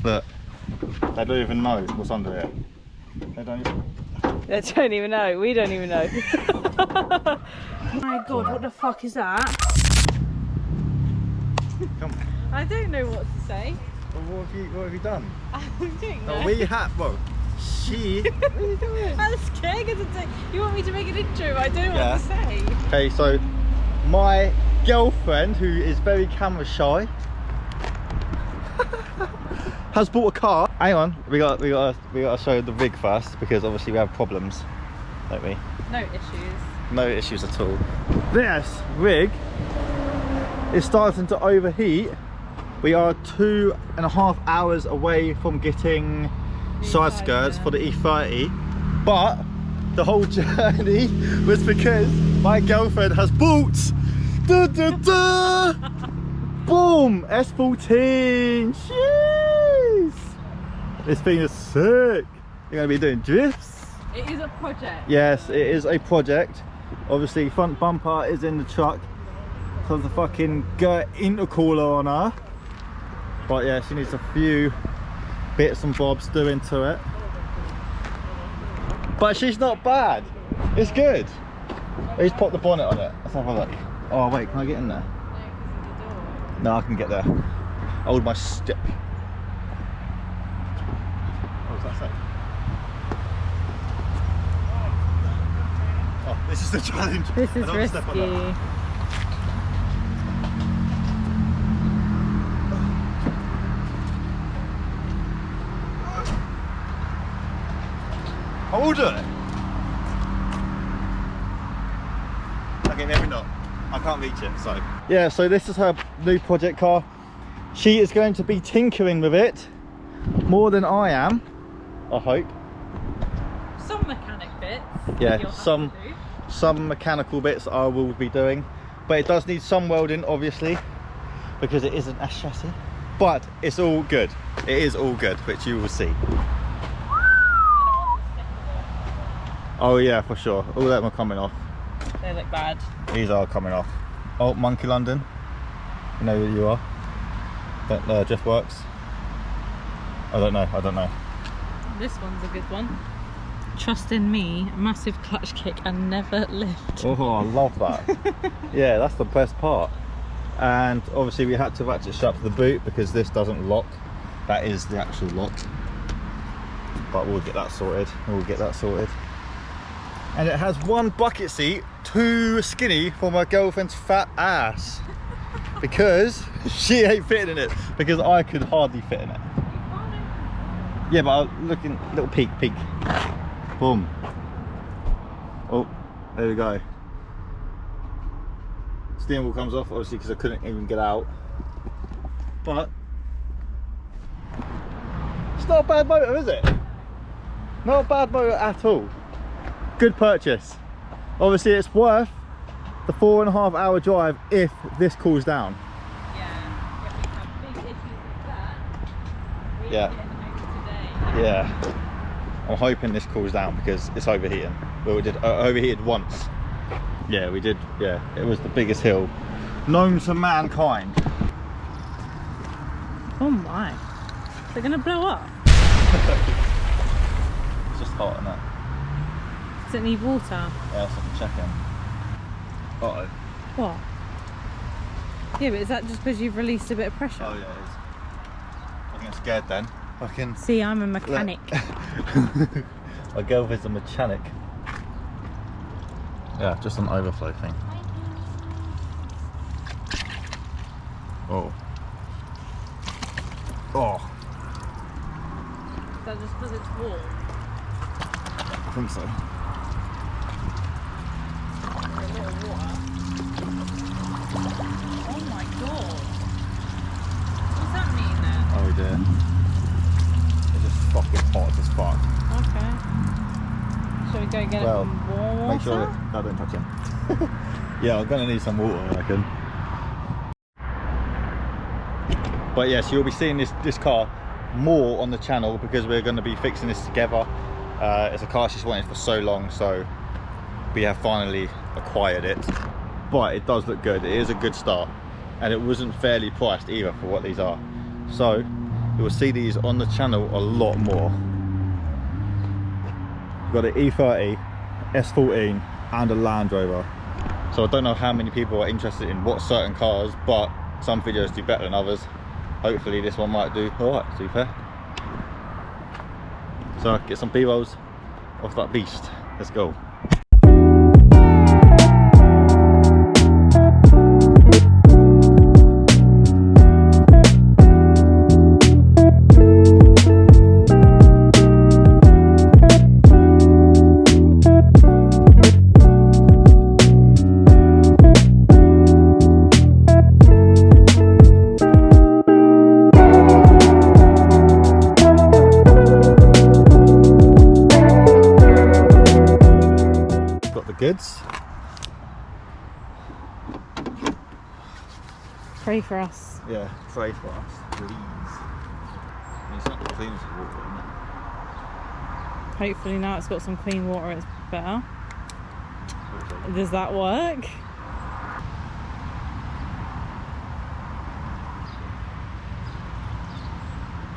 Look, they don't even know what's under it. They don't even know. We don't even know. Oh my god, what the fuck is that? Come on. I don't know what to say. Well, what have you done? I don't know. Oh, we have. Well, she. What are you doing? I'm scared because you want me to make an intro. I don't know what to say. Okay, so my girlfriend, who is very camera shy, has bought a car. Hang on, we got to show the rig first because obviously we have problems, don't we? No issues. No issues at all. This rig is starting to overheat. We are 2.5 hours away from getting side skirts for the E30, but the whole journey was because my girlfriend has bought boom, S14. Jeez, this thing is sick. You're gonna be doing drifts. It is a project. Yes, it is a project. Obviously, front bumper is in the truck. So the fucking intercooler on her. But yeah, she needs a few bits and bobs doing to it. But she's not bad. It's good. Let's pop the bonnet on it. Let's have a look. Oh wait, can I get in there? No, I can get there. Hold my stick. What does that say? Oh, this is the challenge. This is risky. Hold it. Okay, maybe not. I can't reach it, so. Yeah, so this is her new project car. She is going to be tinkering with it more than I am, I hope. Some mechanic bits. Yeah, some mechanical bits I will be doing, but it does need some welding, obviously, because it isn't a chassis. But it's all good. It is all good, which you will see. Oh yeah, for sure. All of them are coming off. They look bad. These are coming off. Oh, Monkey London. You know who you are. That Jeff works. I don't know. This one's a good one. Trust in me, massive clutch kick and never lift. Oh, I love that. Yeah, that's the best part. And obviously we had to ratchet shut the boot because this doesn't lock. That is the actual lock. But we'll get that sorted. And it has one bucket seat, too skinny for my girlfriend's fat ass. Because she ain't fitting in it. Because I could hardly fit in it. Yeah, but I'm looking, little peek. Boom. Oh, there we go. Steering wheel comes off, obviously, because I couldn't even get out. But it's not a bad motor, is it? Not a bad motor at all. Good purchase. Obviously it's worth the 4.5 hour drive if this cools down. Yeah, but we have big issues with that. We're Yeah. getting over today. Yeah. I'm hoping this cools down because it's overheating. Well, we did overheated once. Yeah, we did. Yeah, it was the biggest hill known to mankind. Oh my. They're gonna blow up. It's just hot, isn't it? Does it need water? Yeah, that's what I'm checking. Uh-oh. What? Yeah, but is that just because you've released a bit of pressure? Oh yeah, it is. I'm getting scared then. Fucking. See, I'm a mechanic. My girlfriend's a mechanic. Yeah, just an overflow thing. Oh. Oh. Is that just because it's warm? I think so. A little water. Oh my god. What does that mean then? Oh dear. It's just fucking hot as fuck. Okay. Shall we go get Well, it from warm water? make sure that, no, don't touch it. Yeah, I'm gonna need some water, I reckon. But yes, you'll be seeing this car more on the channel because we're going to be fixing this together. It's a car she's wanted for so long, so we have finally acquired it. But it does look good. It is a good start, and it wasn't fairly priced either for what these are. So you will see these on the channel a lot more. We've got an E30, S14 and a Landrover. So I don't know how many people are interested in what certain cars, but some videos do better than others. Hopefully this one might do alright, to be fair. So get some B-rolls off that beast. Let's go. Goods. Pray for us. Yeah, pray for us, please. I mean, it's not clean as water, isn't it? Hopefully now it's got some clean water, it's better. Does that work?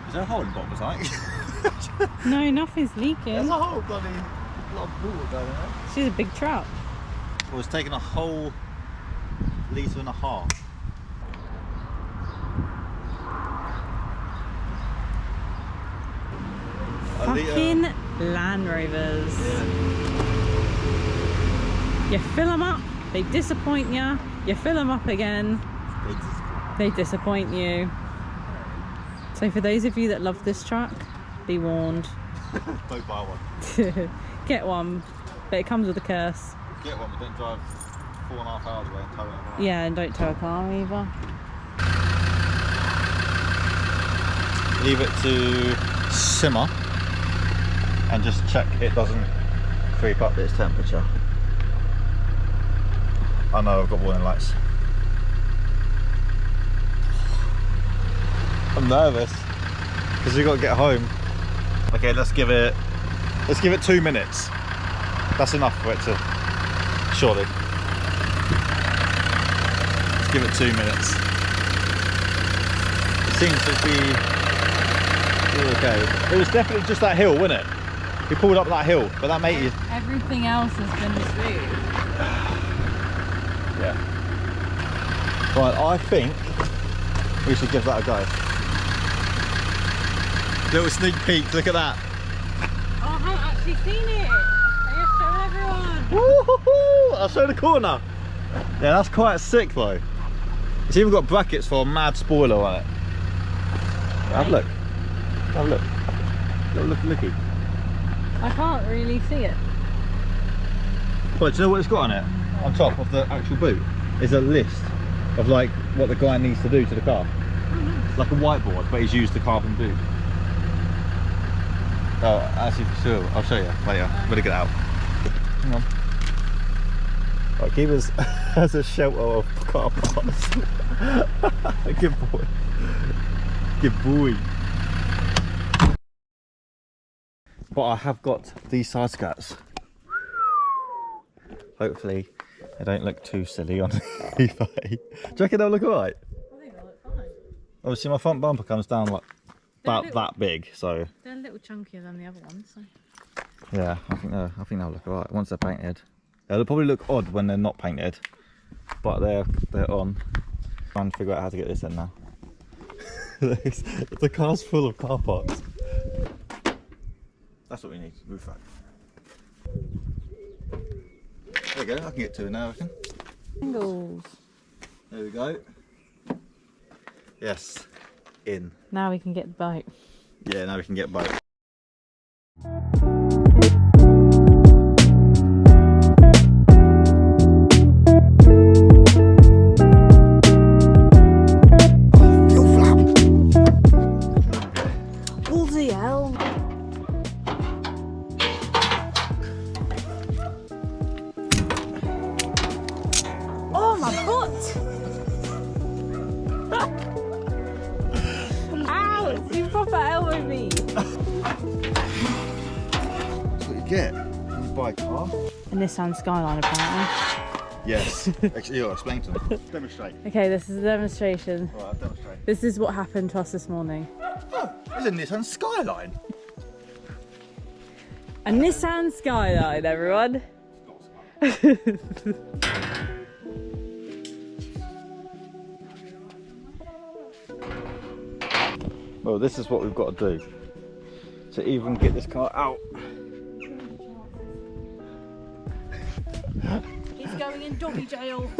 Is there a hole in the bottom of the tank? No, nothing's leaking. There's a whole bloody lot of water going there. She's a big trout. Well, it's taken a whole litre and a half. Fucking Land Rovers. Yeah. You fill them up, they disappoint you. You fill them up again, they disappoint you. So for those of you that love this truck, be warned. Don't buy one. Get one, but it comes with a curse. Get one, but don't drive 4.5 hours away and tow it around. Yeah, and don't tow a car either. Leave it to simmer and just check it doesn't creep up its temperature. I know I've got warning lights. I'm nervous because we've got to get home. Okay, let's give it 2 minutes. That's enough for it to, surely. Let's give it 2 minutes. It seems to be okay. It was definitely just that hill, wasn't it? We pulled up that hill, but that made you... Everything else has been smooth. Yeah. Right, I think we should give that a go. Little sneak peek, look at that. Oh, I haven't actually seen it. I have shown everyone. Woo-hoo-hoo! I'll show the corner. Yeah, that's quite sick though. It's even got brackets for a mad spoiler on it. Have a look. Have a look. Looky. I can't really see it. Well, do you know what it's got on it? On top of the actual boot is a list of like what the guy needs to do to the car. It's like a whiteboard, but he's used the carbon boot. Oh, actually, sure. I'll show you later. We'll get it out. Hang on. Right, keep us as a shelter of car parts. Good boy. Good boy. But I have got these side skirts. Hopefully they don't look too silly on eBay. Do you reckon they'll look alright? I think they'll look fine. Obviously my front bumper comes down like that big, so They're a little chunkier than the other ones. So. yeah, I think they'll look alright once they're painted. They'll probably look odd when they're not painted, but they're on. Trying to figure out how to get this in now. The car's full of car parts. That's what we need, roof rack. There we go, I can get to it now, I reckon. Angles. There we go. Yes, in. Now we can get the boat. Yeah, now we can get both. Bloody hell. Oh my foot! Ow! You proper elbowed me! That's what you get when you buy a car. A Nissan Skyline apparently. Yes. Actually, you'll explain to them. Demonstrate. Okay, this is a demonstration. Alright, I'll demonstrate. This is what happened to us this morning. Oh, there's a Nissan Skyline. A Nissan Skyline, everyone. Well, this is what we've got to do to even get this car out. He's going in doggy jail.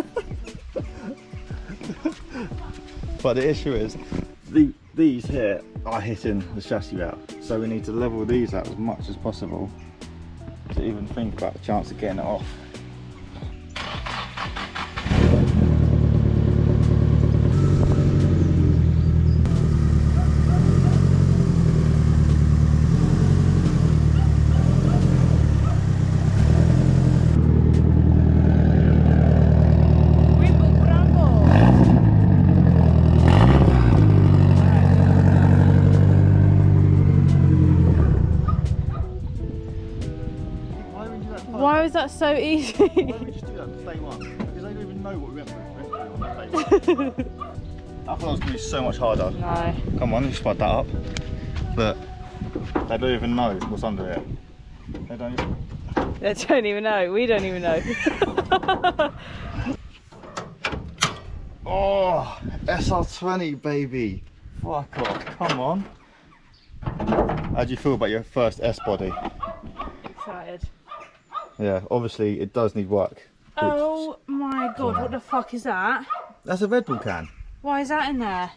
But the issue is, these here are hitting the chassis out, so we need to level these out as much as possible to even think about the chance of getting it off. Why was that so easy? Why don't we just do that on day one? Because they don't even know what we went through on that day one. I thought it was going to be so much harder. No. Come on, you spud that up. Look, they don't even know what's under it. They don't even... They don't even know. We don't even know. Oh, SR20 baby. Fuck off, come on. How do you feel about your first S body? Excited. Yeah, obviously it does need work. Oh my god, what the fuck is that? That's a Red Bull can. Why is that in there?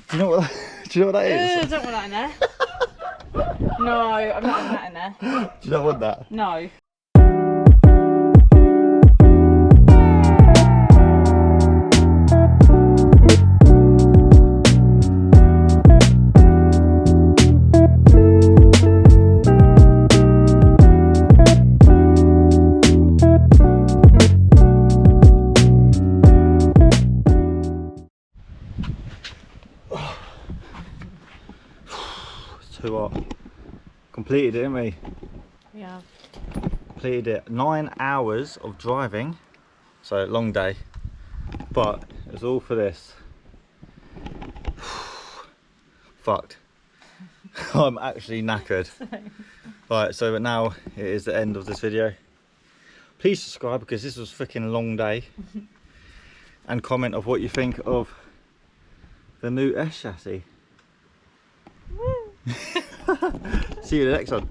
Do you know what? Do you know what that is? I don't want that in there. No, I'm not having that in there. Do you not want that? No. Too hot. Completed it, didn't we? Yeah. Completed it. 9 hours of driving, so long day, but it was all for this. Fucked. I'm actually knackered. Right, so but now it is the end of this video. Please subscribe because this was a freaking long day, and comment of what you think of the new S chassis. See you in the next one.